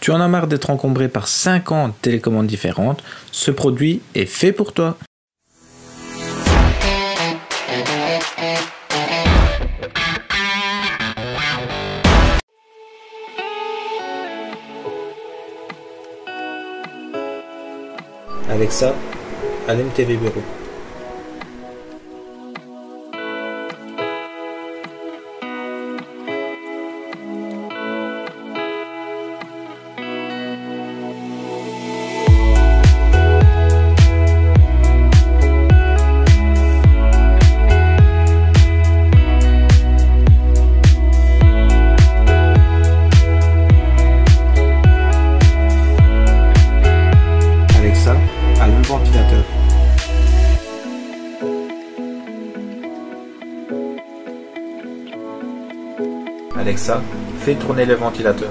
Tu en as marre d'être encombré par 50 télécommandes différentes? Ce produit est fait pour toi. Alexa, allume TV Bureau. Allume ventilateur. Alexa, fais tourner le ventilateur.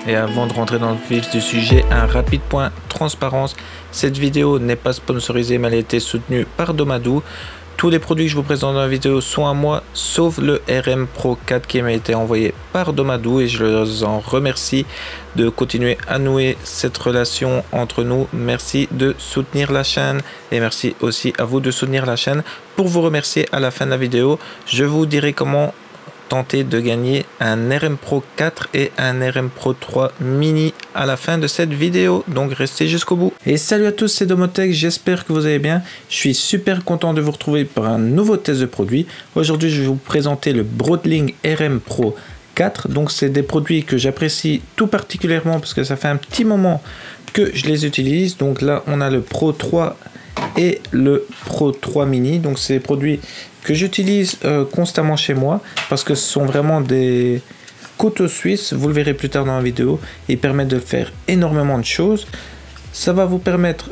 Et avant de rentrer dans le vif du sujet, un rapide point transparence. Cette vidéo n'est pas sponsorisée mais elle a été soutenue par Domadou. Tous les produits que je vous présente dans la vidéo sont à moi, sauf le RM Pro 4 qui m'a été envoyé par Domadou et je les en remercie de continuer à nouer cette relation entre nous. Merci de soutenir la chaîne et merci aussi à vous de soutenir la chaîne. Pour vous remercier à la fin de la vidéo, je vous dirai comment tenter de gagner un RM Pro 4 et un RM Pro 3 mini à la fin de cette vidéo, donc restez jusqu'au bout. Et salut à tous, c'est Domotech, j'espère que vous allez bien. Je suis super content de vous retrouver pour un nouveau test de produit. Aujourd'hui je vais vous présenter le Broadlink RM Pro 4. Donc c'est des produits que j'apprécie tout particulièrement parce que ça fait un petit moment que je les utilise. Donc là on a le Pro 3 et le Pro 3 mini, donc c'est des produits que j'utilise constamment chez moi parce que ce sont vraiment des couteaux suisses, vous le verrez plus tard dans la vidéo. Ils permettent de faire énormément de choses. Ça va vous permettre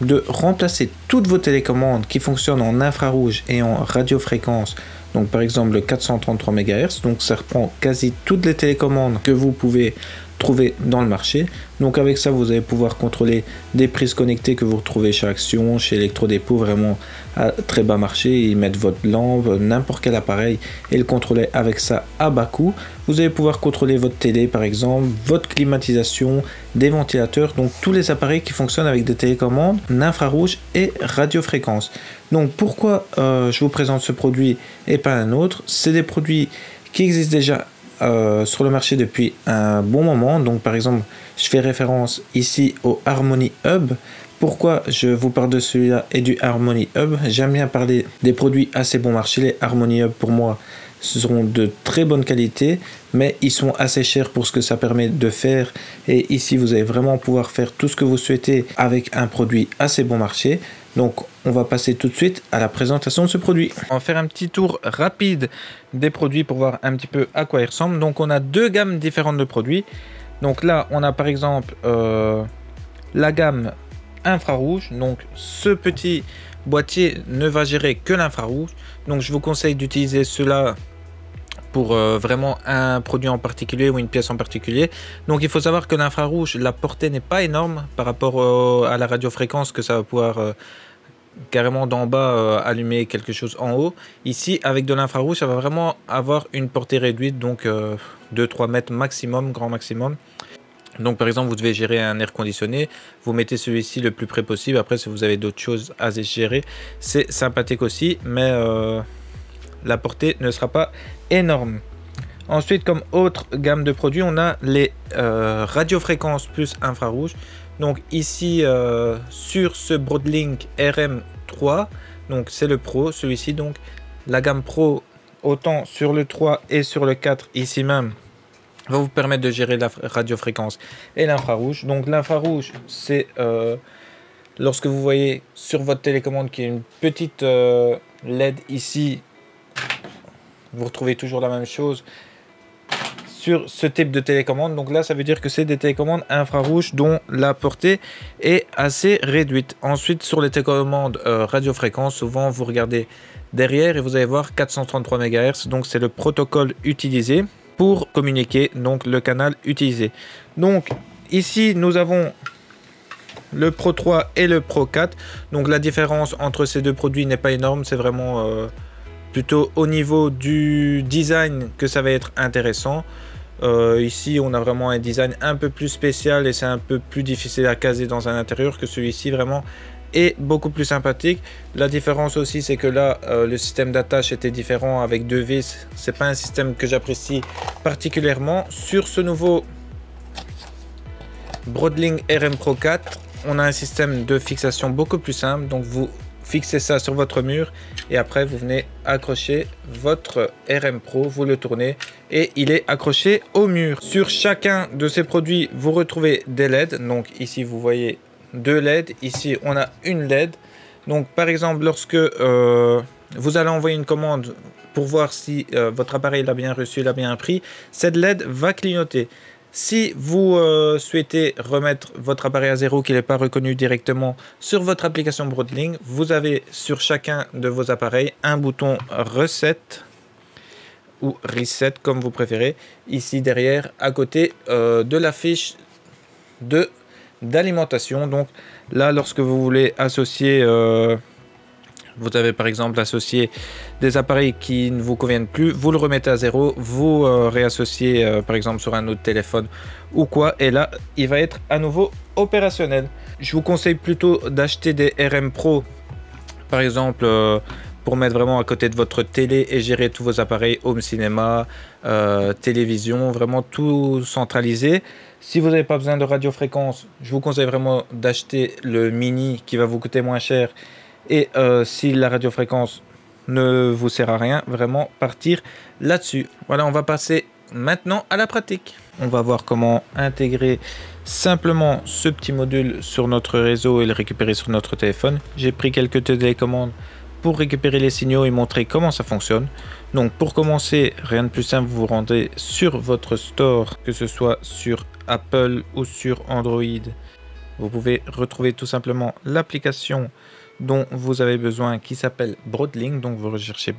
de remplacer toutes vos télécommandes qui fonctionnent en infrarouge et en radiofréquence. Donc par exemple le 433 MHz, donc ça reprend quasi toutes les télécommandes que vous pouvez trouver dans le marché. Donc avec ça vous allez pouvoir contrôler des prises connectées que vous retrouvez chez Action, chez Electrodépôt, vraiment à très bas marché. Ils mettent votre lampe, n'importe quel appareil et le contrôler avec ça à bas coût. Vous allez pouvoir contrôler votre télé par exemple, votre climatisation, des ventilateurs, donc tous les appareils qui fonctionnent avec des télécommandes infrarouge et radiofréquence. Donc pourquoi je vous présente ce produit et pas un autre? C'est des produits qui existent déjà sur le marché depuis un bon moment. Donc par exemple je fais référence ici au Harmony Hub. Pourquoi je vous parle de celui-là et du Harmony Hub? J'aime bien parler des produits assez bon marché. Les Harmony Hub pour moi seront de très bonne qualité, mais ils sont assez chers pour ce que ça permet de faire. Et ici vous allez vraiment pouvoir faire tout ce que vous souhaitez avec un produit assez bon marché. Donc on va passer tout de suite à la présentation de ce produit. On va faire un petit tour rapide des produits pour voir un petit peu à quoi ils ressemblent. Donc on a deux gammes différentes de produits. Donc là on a par exemple la gamme infrarouge. Donc ce petit boîtier ne va gérer que l'infrarouge. Donc je vous conseille d'utiliser cela pour vraiment un produit en particulier ou une pièce en particulier. Donc il faut savoir que l'infrarouge, la portée n'est pas énorme par rapport à la radiofréquence, que ça va pouvoir carrément d'en bas allumer quelque chose en haut. Ici avec de l'infrarouge ça va vraiment avoir une portée réduite, donc 2-3 mètres maximum, grand maximum. Donc par exemple vous devez gérer un air conditionné, vous mettez celui-ci le plus près possible. Après si vous avez d'autres choses à gérer, c'est sympathique aussi, mais la portée ne sera pas énorme. Ensuite, comme autre gamme de produits, on a les radiofréquences plus infrarouge. Donc ici sur ce Broadlink RM3, donc c'est le Pro, celui-ci. Donc la gamme Pro, autant sur le 3 et sur le 4 ici même, va vous permettre de gérer la radiofréquence et l'infrarouge. Donc l'infrarouge, c'est lorsque vous voyez sur votre télécommande qu'il y a une petite LED ici, vous retrouvez toujours la même chose sur ce type de télécommande. Donc là ça veut dire que c'est des télécommandes infrarouges dont la portée est assez réduite. Ensuite sur les télécommandes radiofréquence, souvent vous regardez derrière et vous allez voir 433 MHz, donc c'est le protocole utilisé pour communiquer, donc le canal utilisé. Donc ici nous avons le Pro 3 et le Pro 4. Donc la différence entre ces deux produits n'est pas énorme, c'est vraiment plutôt au niveau du design que ça va être intéressant. Ici on a vraiment un design un peu plus spécial et c'est un peu plus difficile à caser dans un intérieur que celui-ci vraiment est beaucoup plus sympathique. La différence aussi c'est que là le système d'attache était différent avec deux vis, c'est pas un système que j'apprécie particulièrement. Sur ce nouveau Broadlink RM Pro 4 on a un système de fixation beaucoup plus simple, donc vous fixez ça sur votre mur et après vous venez accrocher votre RM Pro, vous le tournez et il est accroché au mur. Sur chacun de ces produits vous retrouvez des LED, donc ici vous voyez deux LED, ici on a une LED. Donc par exemple lorsque vous allez envoyer une commande pour voir si votre appareil l'a bien reçu, l'a bien pris, cette LED va clignoter. Si vous souhaitez remettre votre appareil à zéro, qu'il n'est pas reconnu directement sur votre application Broadlink, vous avez sur chacun de vos appareils un bouton Reset ou Reset comme vous préférez, ici derrière à côté de la fiche d'alimentation. Donc là lorsque vous voulez associer vous avez par exemple associé des appareils qui ne vous conviennent plus, vous le remettez à zéro, vous réassociez par exemple sur un autre téléphone ou quoi, et là il va être à nouveau opérationnel. Je vous conseille plutôt d'acheter des RM Pro par exemple pour mettre vraiment à côté de votre télé et gérer tous vos appareils, home cinéma, télévision, vraiment tout centralisé. Si vous n'avez pas besoin de radiofréquence, je vous conseille vraiment d'acheter le mini qui va vous coûter moins cher. Et si la radiofréquence ne vous sert à rien, vraiment partir là-dessus. Voilà, on va passer maintenant à la pratique. On va voir comment intégrer simplement ce petit module sur notre réseau et le récupérer sur notre téléphone. J'ai pris quelques télécommandes pour récupérer les signaux et montrer comment ça fonctionne. Donc pour commencer, rien de plus simple, vous vous rendez sur votre store, que ce soit sur Apple ou sur Android. Vous pouvez retrouver tout simplement l'application dont vous avez besoin qui s'appelle Broadlink. Donc vous recherchez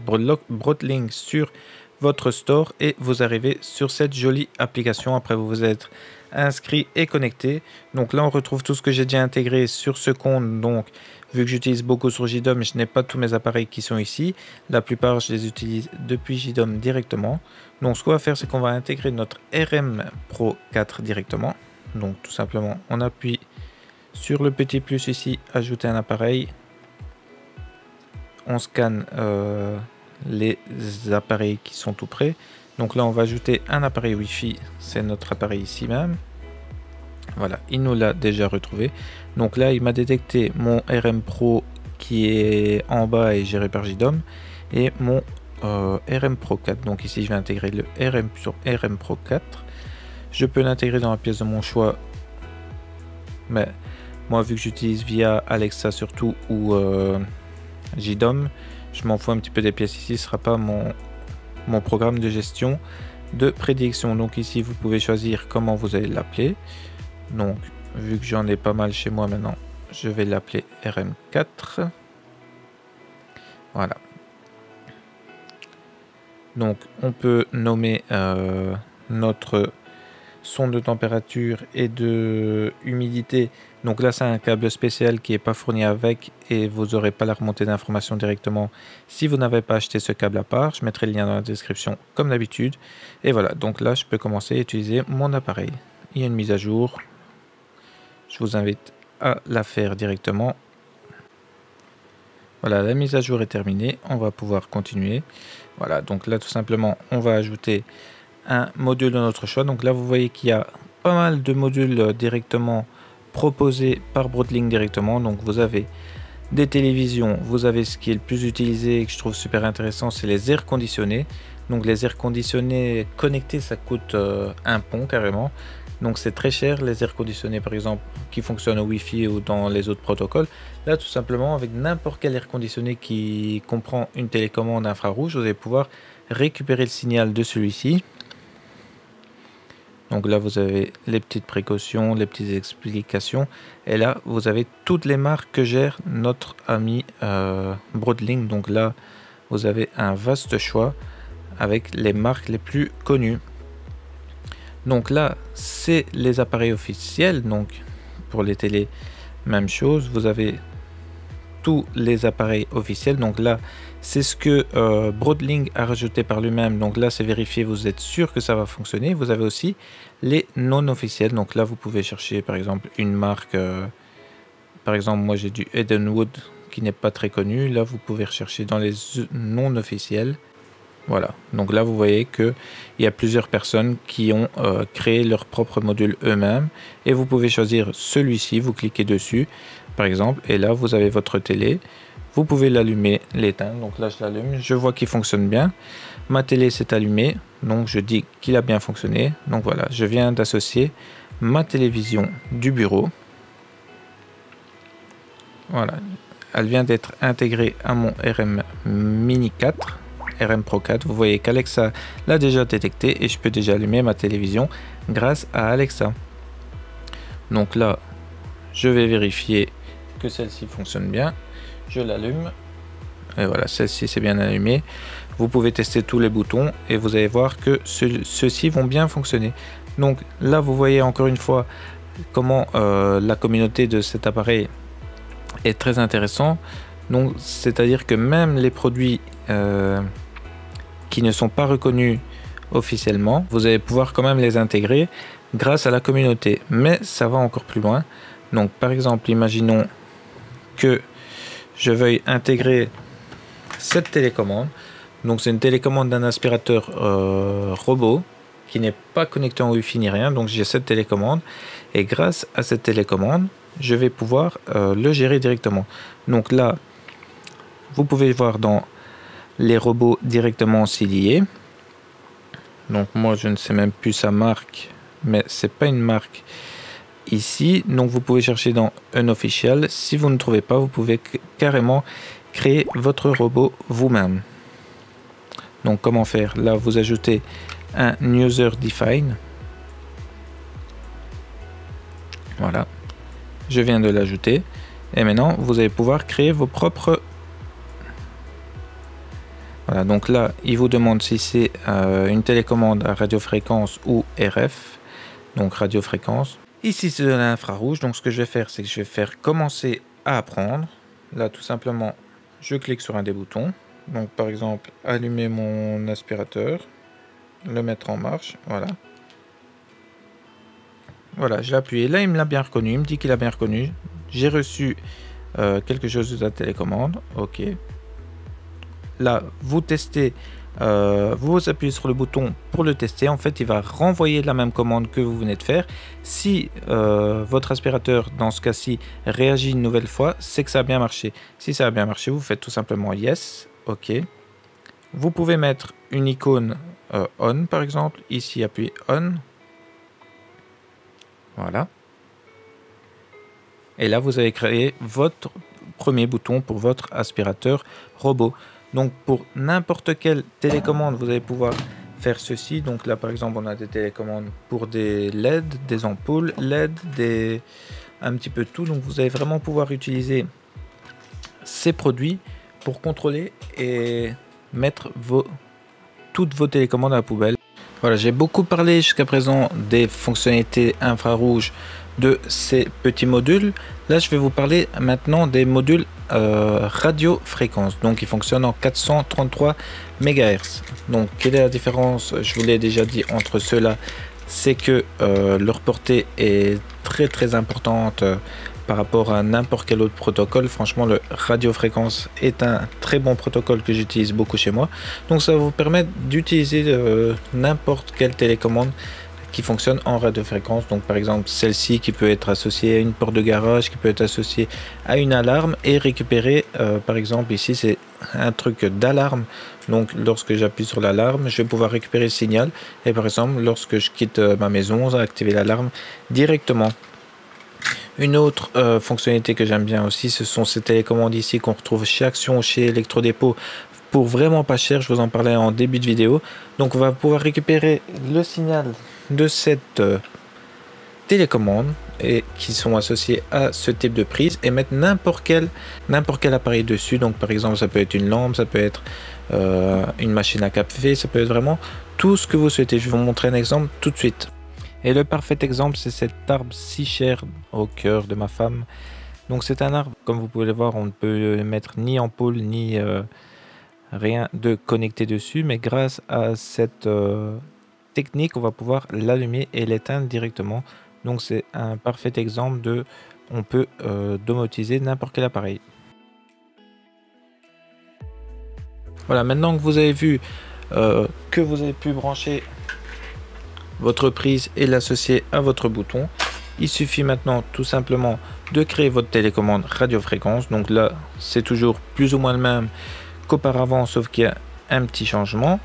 Broadlink sur votre store et vous arrivez sur cette jolie application. Après vous vous êtes inscrit et connecté. Donc là on retrouve tout ce que j'ai déjà intégré sur ce compte. Donc vu que j'utilise beaucoup sur JDOM, je n'ai pas tous mes appareils qui sont ici. La plupart je les utilise depuis JDOM directement. Donc ce qu'on va faire, c'est qu'on va intégrer notre RM Pro 4 directement. Donc tout simplement on appuie sur le petit plus ici, ajouter un appareil. On scanne les appareils qui sont tout près. Donc là on va ajouter un appareil Wi-Fi, c'est notre appareil ici même. Voilà, il nous l'a déjà retrouvé. Donc là il m'a détecté mon RM Pro qui est en bas et géré par JDOM et mon RM Pro 4. Donc ici je vais intégrer le RM sur RM Pro 4. Je peux l'intégrer dans la pièce de mon choix, mais moi vu que j'utilise via Alexa surtout ou JDOM, je m'en fous un petit peu des pièces ici, ce sera pas mon programme de gestion de prédiction. Donc ici vous pouvez choisir comment vous allez l'appeler. Donc vu que j'en ai pas mal chez moi maintenant, je vais l'appeler RM4. Voilà. Donc on peut nommer notre son de température et de humidité. Donc là c'est un câble spécial qui n'est pas fourni avec et vous n'aurez pas la remontée d'informations directement si vous n'avez pas acheté ce câble à part. Je mettrai le lien dans la description comme d'habitude. Et voilà, donc là je peux commencer à utiliser mon appareil. Il y a une mise à jour, je vous invite à la faire directement. Voilà, la mise à jour est terminée, on va pouvoir continuer. Voilà, donc là tout simplement on va ajouter un module de notre choix. Donc là vous voyez qu'il y a pas mal de modules directement proposés par Broadlink directement. Donc vous avez des télévisions, vous avez ce qui est le plus utilisé et que je trouve super intéressant, c'est les airs conditionnés. Donc les airs conditionnés connectés, ça coûte un pont carrément. Donc c'est très cher les airs conditionnés par exemple qui fonctionnent au Wi-Fi ou dans les autres protocoles. Là tout simplement avec n'importe quel air conditionné qui comprend une télécommande infrarouge, vous allez pouvoir récupérer le signal de celui-ci. Donc là vous avez les petites précautions, les petites explications et là vous avez toutes les marques que gère notre ami Broadlink. Donc là vous avez un vaste choix avec les marques les plus connues. Donc là c'est les appareils officiels donc pour les télés, même chose, vous avez tous les appareils officiels. Donc là, c'est ce que Broadlink a rajouté par lui-même. Donc là, c'est vérifié, vous êtes sûr que ça va fonctionner. Vous avez aussi les non officiels. Donc là, vous pouvez chercher par exemple une marque. Par exemple, moi j'ai du Edenwood qui n'est pas très connu. Là, vous pouvez rechercher dans les non officiels. Voilà, donc là vous voyez qu'il y a plusieurs personnes qui ont créé leur propre module eux-mêmes et vous pouvez choisir celui-ci, vous cliquez dessus par exemple et là vous avez votre télé, vous pouvez l'allumer, l'éteindre, donc là je l'allume, je vois qu'il fonctionne bien, ma télé s'est allumée, donc je dis qu'il a bien fonctionné, donc voilà, je viens d'associer ma télévision du bureau, voilà, elle vient d'être intégrée à mon RM Mini 4. RM Pro 4, vous voyez qu'Alexa l'a déjà détecté et je peux déjà allumer ma télévision grâce à Alexa. Donc là, je vais vérifier que celle-ci fonctionne bien. Je l'allume et voilà, celle-ci c'est bien allumée. Vous pouvez tester tous les boutons et vous allez voir que ceux-ci vont bien fonctionner. Donc là, vous voyez encore une fois comment la communauté de cet appareil est très intéressante. Donc c'est-à-dire que même les produits qui ne sont pas reconnus officiellement, vous allez pouvoir quand même les intégrer grâce à la communauté, mais ça va encore plus loin. Donc par exemple, imaginons que je veuille intégrer cette télécommande. Donc c'est une télécommande d'un aspirateur robot qui n'est pas connecté en Wi-Fi ni rien, donc j'ai cette télécommande et grâce à cette télécommande je vais pouvoir le gérer directement. Donc là vous pouvez voir dans les robots directement s'y lier. Donc moi je ne sais même plus sa marque, mais c'est pas une marque ici. Donc vous pouvez chercher dans Unofficial. Si vous ne trouvez pas, vous pouvez carrément créer votre robot vous-même. Donc comment faire? Là vous ajoutez un user define. Voilà, je viens de l'ajouter et maintenant vous allez pouvoir créer vos propres. Voilà, donc là, il vous demande si c'est une télécommande à radiofréquence ou RF, donc radiofréquence. Ici, c'est de l'infrarouge, donc ce que je vais faire, c'est que je vais faire commencer à apprendre. Là, tout simplement, je clique sur un des boutons. Donc, par exemple, allumer mon aspirateur, le mettre en marche, voilà. Voilà, j'ai appuyé. Là, il me l'a bien reconnu, il me dit qu'il a bien reconnu. J'ai reçu quelque chose de la télécommande, ok. Là, vous testez, vous appuyez sur le bouton pour le tester. En fait, il va renvoyer la même commande que vous venez de faire. Si votre aspirateur, dans ce cas-ci, réagit une nouvelle fois, c'est que ça a bien marché. Si ça a bien marché, vous faites tout simplement yes, ok. Vous pouvez mettre une icône on, par exemple. Ici, appuyez on. Voilà. Et là, vous avez créé votre premier bouton pour votre aspirateur robot. Donc pour n'importe quelle télécommande, vous allez pouvoir faire ceci. Donc là par exemple, on a des télécommandes pour des LED, des ampoules LED, un petit peu tout. Donc vous allez vraiment pouvoir utiliser ces produits pour contrôler et mettre toutes vos télécommandes à la poubelle. Voilà, j'ai beaucoup parlé jusqu'à présent des fonctionnalités infrarouges de ces petits modules. Là, je vais vous parler maintenant des modules radiofréquence. Donc, ils fonctionnent en 433 MHz. Donc, quelle est la différence? Je vous l'ai déjà dit entre ceux-là, c'est que leur portée est très importante par rapport à n'importe quel autre protocole. Franchement, le radiofréquence est un très bon protocole que j'utilise beaucoup chez moi. Donc, ça va vous permettre d'utiliser n'importe quelle télécommande qui fonctionne en radiofréquence. Donc par exemple celle-ci qui peut être associée à une porte de garage, qui peut être associée à une alarme et récupérer par exemple ici c'est un truc d'alarme. Donc lorsque j'appuie sur l'alarme, je vais pouvoir récupérer le signal et par exemple lorsque je quitte ma maison, ça va activer l'alarme directement. Une autre fonctionnalité que j'aime bien aussi, ce sont ces télécommandes ici qu'on retrouve chez Action, chez Electrodépôt pour vraiment pas cher. Je vous en parlais en début de vidéo. Donc on va pouvoir récupérer le signal de cette télécommande et qui sont associés à ce type de prise et mettre n'importe quel appareil dessus. Donc par exemple ça peut être une lampe, ça peut être une machine à café, ça peut être vraiment tout ce que vous souhaitez. Je vais vous montrer un exemple tout de suite. Et le parfait exemple, c'est cet arbre si cher au cœur de ma femme. Donc c'est un arbre, comme vous pouvez le voir, on ne peut mettre ni ampoule ni rien de connecté dessus, mais grâce à cette technique, on va pouvoir l'allumer et l'éteindre directement. Donc c'est un parfait exemple de on peut domotiser n'importe quel appareil. Voilà, maintenant que vous avez vu que vous avez pu brancher votre prise et l'associer à votre bouton, il suffit maintenant tout simplement de créer votre télécommande radiofréquence. Donc là, c'est toujours plus ou moins le même qu'auparavant, sauf qu'il y a un petit changement.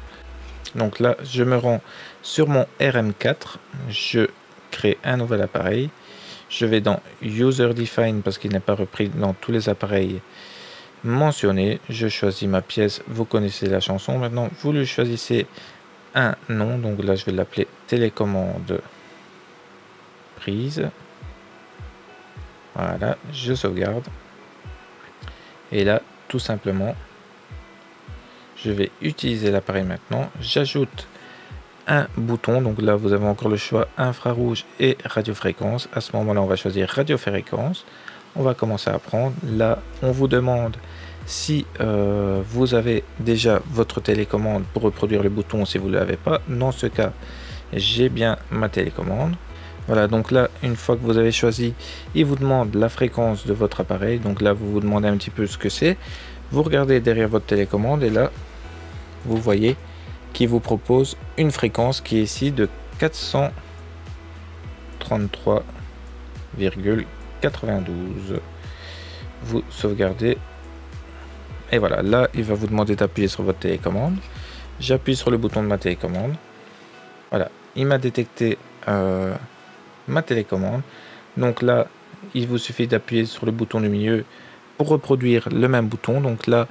Donc là, je me rends sur mon RM4, je crée un nouvel appareil, je vais dans User Define parce qu'il n'est pas repris dans tous les appareils mentionnés, je choisis ma pièce, vous connaissez la chanson, maintenant vous lui choisissez un nom, donc là je vais l'appeler télécommande prise. Voilà, je sauvegarde et là tout simplement je vais utiliser l'appareil maintenant, j'ajoute un bouton, donc là vous avez encore le choix infrarouge et radiofréquence. À ce moment là on va choisir radiofréquence, on va commencer à apprendre. Là on vous demande si vous avez déjà votre télécommande pour reproduire le bouton. Si vous ne l'avez pas, dans ce cas j'ai bien ma télécommande. Voilà, donc là une fois que vous avez choisi, il vous demande la fréquence de votre appareil. Donc là vous vous demandez un petit peu ce que c'est, vous regardez derrière votre télécommande et là vous voyez qui vous propose une fréquence qui est ici de 433,92. Vous sauvegardez et voilà, là il va vous demander d'appuyer sur votre télécommande. J'appuie sur le bouton de ma télécommande. Voilà, il m'a détecté ma télécommande. Donc là il vous suffit d'appuyer sur le bouton du milieu pour reproduire le même bouton. Donc là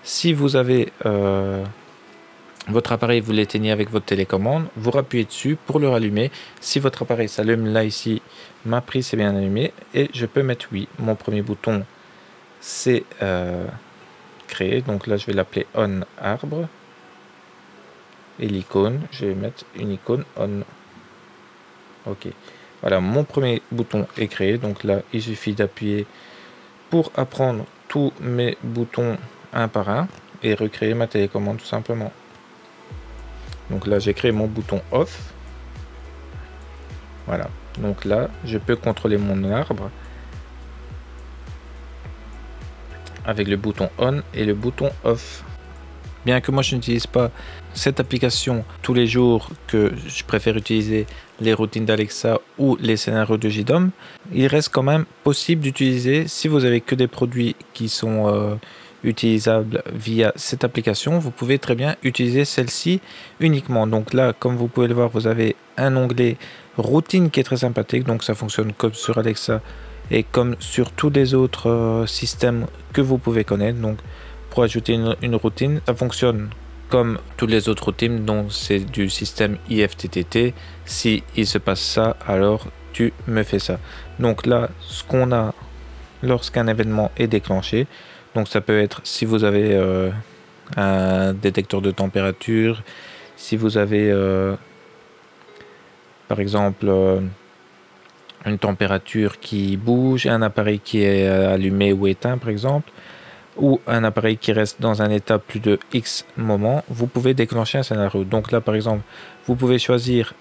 si vous avez votre appareil, vous l'éteignez avec votre télécommande, vous rappuyez dessus pour le rallumer. Si votre appareil s'allume, là ici, ma prise est bien allumée et je peux mettre oui. Mon premier bouton, c'est créé. Donc là, je vais l'appeler on arbre. Et l'icône, je vais mettre une icône on. Ok. Voilà, mon premier bouton est créé. Donc là, il suffit d'appuyer pour apprendre tous mes boutons un par un et recréer ma télécommande tout simplement. Donc là j'ai créé mon bouton off. Voilà, donc là je peux contrôler mon arbre avec le bouton on et le bouton off. Bien que moi je n'utilise pas cette application tous les jours, que je préfère utiliser les routines d'Alexa ou les scénarios de JDOM, il reste quand même possible d'utiliser, si vous avez que des produits qui sont utilisable via cette application, vous pouvez très bien utiliser celle-ci uniquement. Donc là, comme vous pouvez le voir, vous avez un onglet routine qui est très sympathique. Donc ça fonctionne comme sur Alexa et comme sur tous les autres systèmes que vous pouvez connaître. Donc pour ajouter une routine, ça fonctionne comme toutes les autres routines, donc c'est du système IFTTT. Si il se passe ça, alors tu me fais ça. Donc là, ce qu'on a lorsqu'un événement est déclenché, donc ça peut être si vous avez un détecteur de température, si vous avez par exemple une température qui bouge, un appareil qui est allumé ou éteint par exemple, ou un appareil qui reste dans un état plus de X moments, vous pouvez déclencher un scénario. Donc là par exemple, vous pouvez choisir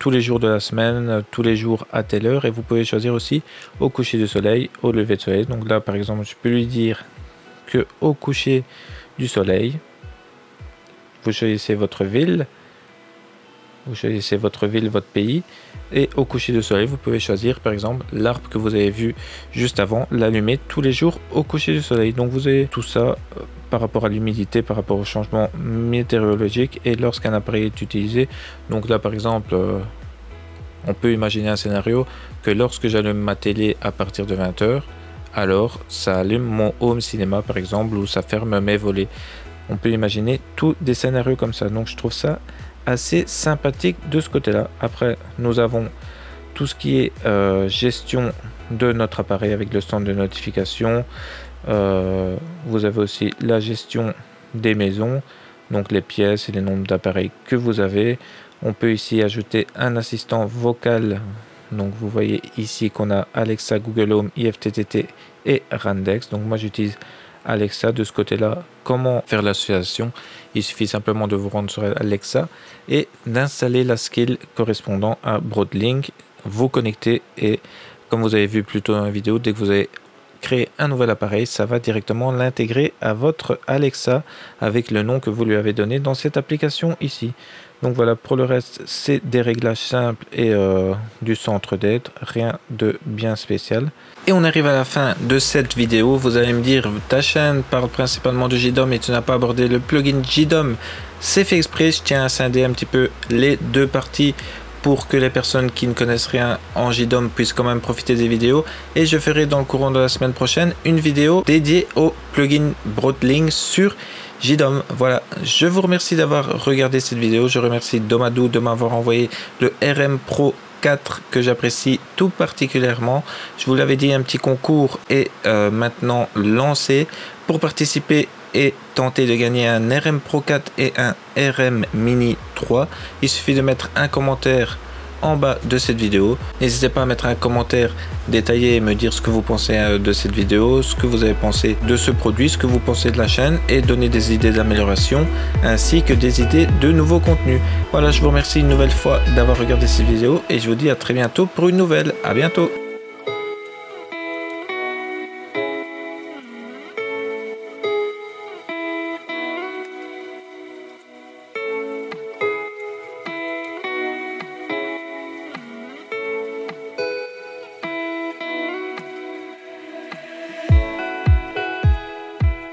tous les jours de la semaine, tous les jours à telle heure, et vous pouvez choisir aussi au coucher du soleil, au lever de soleil. Donc là par exemple, je peux lui dire que au coucher du soleil, vous choisissez votre ville, votre pays, et au coucher du soleil, vous pouvez choisir par exemple l'arbre que vous avez vu juste avant, l'allumer tous les jours au coucher du soleil. Donc vous avez tout ça par rapport à l'humidité, par rapport au changement météorologique et lorsqu'un appareil est utilisé. Donc là par exemple, on peut imaginer un scénario que lorsque j'allume ma télé à partir de 20 h, alors ça allume mon home cinéma par exemple, ou ça ferme mes volets. On peut imaginer tous des scénarios comme ça. Donc je trouve ça assez sympathique de ce côté là. Après nous avons tout ce qui est gestion de notre appareil avec le stand de notification. Vous avez aussi la gestion des maisons, donc les pièces et les nombres d'appareils que vous avez. On peut ici ajouter un assistant vocal Donc vous voyez ici qu'on a Alexa, Google Home, IFTTT et Randex. Donc moi j'utilise Alexa. De ce côté-là, comment faire l'association? Il suffit simplement de vous rendre sur Alexa et d'installer la skill correspondant à Broadlink, vous connecter et comme vous avez vu plus tôt dans la vidéo, dès que vous avez créé un nouvel appareil, ça va directement l'intégrer à votre Alexa avec le nom que vous lui avez donné dans cette application ici. Donc voilà, pour le reste, c'est des réglages simples et du centre d'aide, rien de bien spécial. Et on arrive à la fin de cette vidéo. Vous allez me dire, ta chaîne parle principalement de JDOM et tu n'as pas abordé le plugin JDOM. C'est fait exprès, je tiens à scinder un petit peu les deux parties pour que les personnes qui ne connaissent rien en JDOM puissent quand même profiter des vidéos. Et je ferai dans le courant de la semaine prochaine une vidéo dédiée au plugin Broadlink sur JDOM. Voilà, je vous remercie d'avoir regardé cette vidéo. Je remercie Domadou de m'avoir envoyé le RM Pro 4 que j'apprécie tout particulièrement. Je vous l'avais dit, un petit concours est maintenant lancé. Pour participer et tenter de gagner un RM Pro 4 et un RM Mini 3, il suffit de mettre un commentaire en bas de cette vidéo. N'hésitez pas à mettre un commentaire détaillé et me dire ce que vous pensez de cette vidéo, ce que vous avez pensé de ce produit, ce que vous pensez de la chaîne et donner des idées d'amélioration ainsi que des idées de nouveaux contenus. Voilà, je vous remercie une nouvelle fois d'avoir regardé cette vidéo et je vous dis à très bientôt pour une nouvelle. À bientôt.